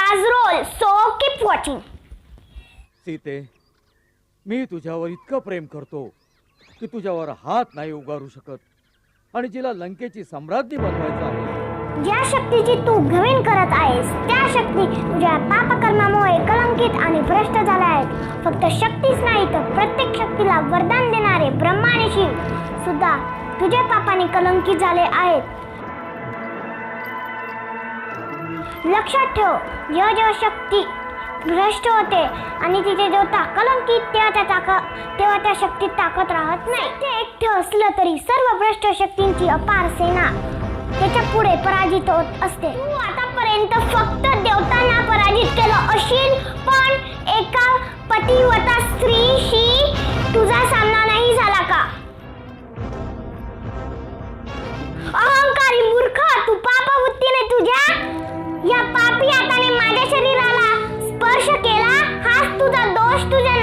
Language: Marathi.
cameras roll, so keep watching. सीते, मी तुझ्यावर इतकं प्रेम करतो की तुझ्यावर हात नाही उगारू शकत, आणि जिला लंकेची सम्राज्ञी बनवायचं आहे, ज्या शक्तीची तू घविन करत आहेस त्या शक्ती तुझ्या पापकर्मामुळे कलंकित आणि भ्रष्ट झाल्या आहेत. फक्त शक्तीच नाही तर प्रत्येक शक्तीला वरदान देणारे ब्रह्मा आणि शिव सुद्धा तुझ्या पापाने कलंकित झाले आहेत. लक्षात ठेव, जेव्हा शक्ती भ्रष्ट होते आणि तिथे जेव्हा कलंकित तेव्हा त्या शक्तीत ताकद राहत नाही. ते एकटं असलं तरी सर्व भ्रष्ट शक्तींची अपार सेना त्याच्या पुढे पराजित होत असते. तू आतापर्यंत फक्त देवतांना पराजित केलं असेल, पण एका पतिव्रता स्त्रीशी तुझा सामना नाही झाला का? अहंकारी मूर्ख, तू पापवृत्तीने तुझ्या या पापी हाताने माझ्या शरीराला स्पर्श केला. हाच तुझा दोष. तुझ्या